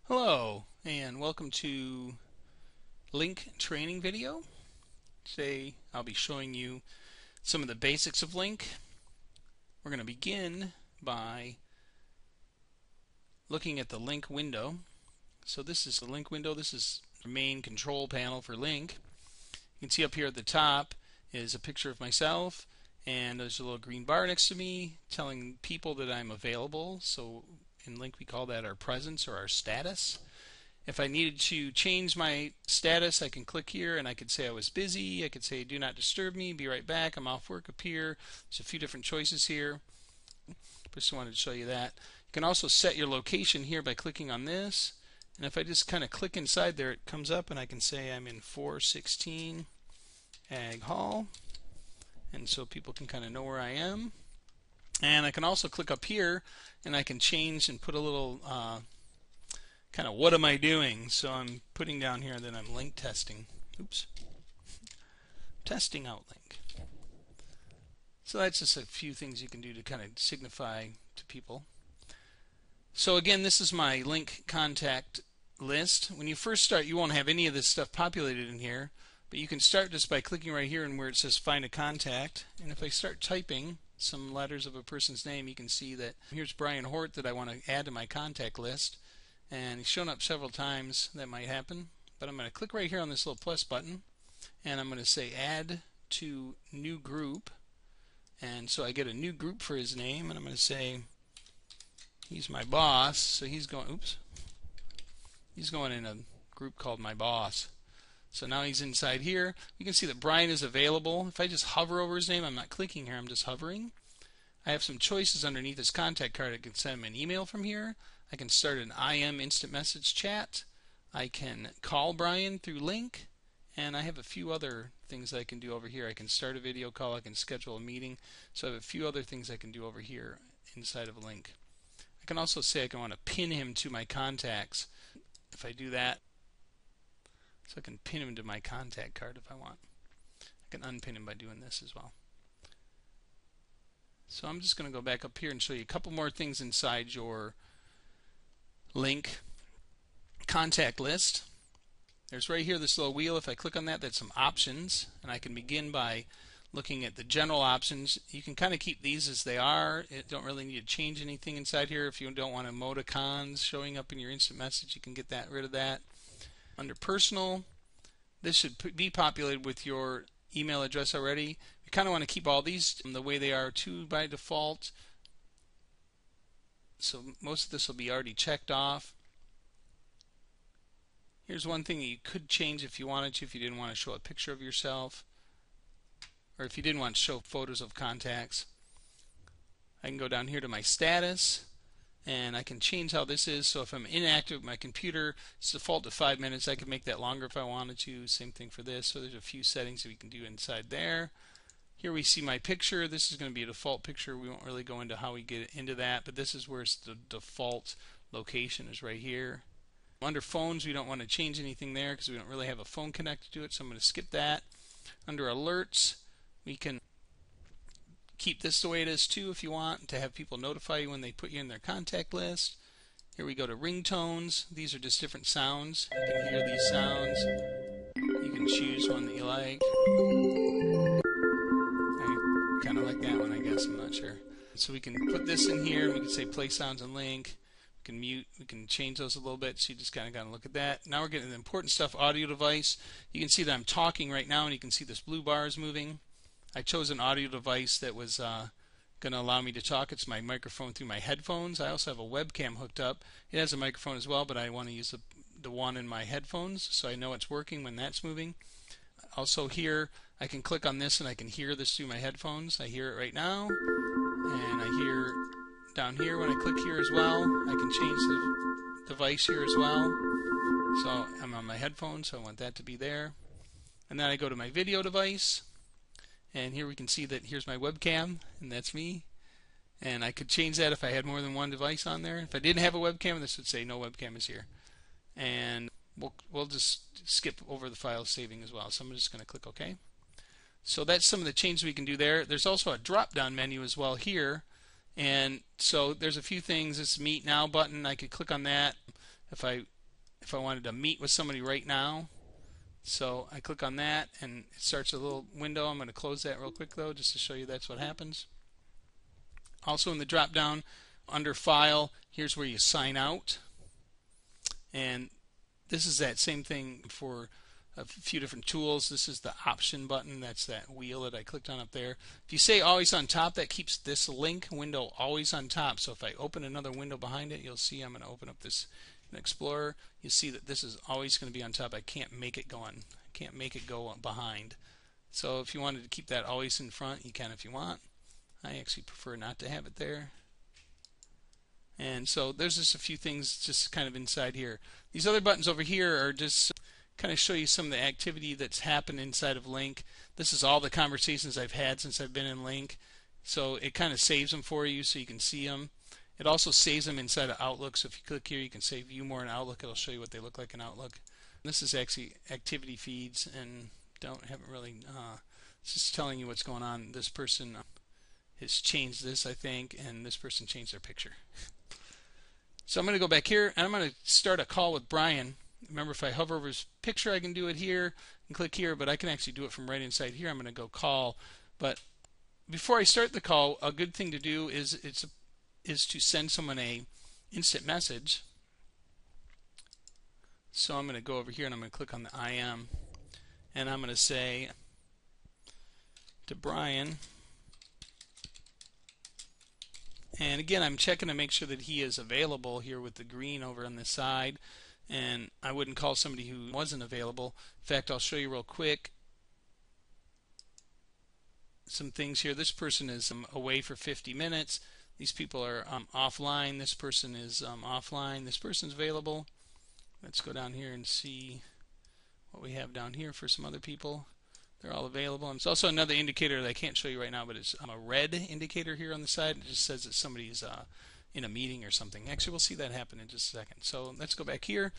Hello, and welcome to Lync training video. Today I'll be showing you some of the basics of Lync. We're going to begin by looking at the Lync window. So this is the Lync window. This is the main control panel for Lync. You can see up here at the top is a picture of myself, and there's a little green bar next to me telling people that I'm available. So in Lync we call that our presence or our status. If I needed to change my status, I can click here and I could say I was busy. I could say do not disturb me, be right back, I'm off work up here. There's a few different choices here. Just wanted to show you that. You can also set your location here by clicking on this, and if I just kind of click inside there, it comes up and I can say I'm in 416 Ag Hall, and so people can kind of know where I am. And I can also click up here and I can change and put a little kind of what am I doing. So I'm putting down here that I'm Lync testing. Oops. Testing out Lync. So that's just a few things you can do to kind of signify to people. So again, this is my Lync contact list. When you first start, you won't have any of this stuff populated in here, but you can start just by clicking right here and where it says find a contact. And if I start typing some letters of a person's name, you can see that here's Brian Hort that I want to add to my contact list, and he's shown up several times. That might happen, but I'm going to click right here on this little plus button and I'm going to say add to new group, and so I get a new group for his name, and I'm going to say he's my boss, so he's going in a group called my boss. So now he's inside here. You can see that Brian is available. If I just hover over his name, I'm not clicking here, I'm just hovering. I have some choices underneath his contact card. I can send him an email from here. I can start an IM instant message chat. I can call Brian through Lync. And I have a few other things I can do over here. I can start a video call. I can schedule a meeting. So I have a few other things I can do over here inside of Lync. I can also say I want to pin him to my contacts. If I do that, so I can pin him to my contact card if I want. I can unpin him by doing this as well. So I'm just going to go back up here and show you a couple more things inside your Lync contact list. There's right here this little wheel. If I click on that, that's some options, and I can begin by looking at the general options. You can kind of keep these as they are. You don't really need to change anything inside here. If you don't want emoticons showing up in your instant message, you can get rid of that. Under personal, this should be populated with your email address already. You kind of want to keep all these the way they are too by default. So most of this will be already checked off. Here's one thing that you could change if you wanted to, if you didn't want to show a picture of yourself, or if you didn't want to show photos of contacts. I can go down here to my status, and I can change how this is. So if I'm inactive with my computer, it's default to 5 minutes. I could make that longer if I wanted to. Same thing for this. So there's a few settings that we can do inside there. Here we see my picture. This is going to be a default picture. We won't really go into how we get into that, but this is where it's the default location is right here. Under phones, we don't want to change anything there because we don't really have a phone connected to it, so I'm going to skip that. Under alerts, we can keep this the way it is too if you want to have people notify you when they put you in their contact list. Here we go to ringtones. These are just different sounds. You can hear these sounds. You can choose one that you like. I kind of like that one, I guess. I'm not sure. So we can put this in here, and we can say play sounds in Lync. We can mute. We can change those a little bit. So you just kind of got to look at that. Now we're getting the important stuff. Audio device. You can see that I'm talking right now, and you can see this blue bar is moving. I chose an audio device that was going to allow me to talk. It's my microphone through my headphones. I also have a webcam hooked up. It has a microphone as well, but I want to use the one in my headphones so I know it's working when that's moving. Also here, I can click on this and I can hear this through my headphones. I hear it right now, and I hear down here when I click here as well. I can change the device here as well. So I'm on my headphones, so I want that to be there. And then I go to my video device, and here we can see that here's my webcam, and that's me. And I could change that if I had more than one device on there. If I didn't have a webcam, this would say no webcam is here. And we'll just skip over the file saving as well. So I'm just going to click OK. So that's some of the changes we can do there. There's also a drop-down menu as well here. And so there's a few things. This Meet Now button, I could click on that if I wanted to meet with somebody right now. So I click on that and it starts a little window. I'm going to close that real quick though, just to show you that's what happens. Also in the drop down under File, here's where you sign out. And this is that same thing for a few different tools. This is the option button. That's that wheel that I clicked on up there. If you say always on top, that keeps this Lync window always on top. So if I open another window behind it, you'll see I'm going to open up this Explorer. You see that this is always going to be on top. I can't make it go on. I can't make it go behind. So if you wanted to keep that always in front, you can if you want. I actually prefer not to have it there. And so there's just a few things just kind of inside here. These other buttons over here are just kind of show you some of the activity that's happened inside of Lync. This is all the conversations I've had since I've been in Lync. So it kind of saves them for you so you can see them. It also saves them inside of Outlook. So if you click here, you can say View More in Outlook. It'll show you what they look like in Outlook. This is actually activity feeds, and haven't really. It's just telling you what's going on. This person has changed this, I think, and this person changed their picture. So I'm going to go back here, and I'm going to start a call with Brian. Remember, if I hover over his picture, I can do it here and click here, but I can actually do it from right inside here. I'm going to go call. But before I start the call, a good thing to do is to send someone a instant message. So I'm going to go over here and I'm going to click on the IM, and I'm going to say to Brian, and again I'm checking to make sure that he is available here with the green over on the side, and I wouldn't call somebody who wasn't available. In fact, I'll show you real quick some things here. This person is away for 50 minutes. These people are offline. This person is offline. This person's available. Let's go down here and see what we have down here for some other people. They're all available. And it's also another indicator that I can't show you right now, but it's a red indicator here on the side. It just says that somebody's in a meeting or something. Actually, we'll see that happen in just a second. So let's go back here.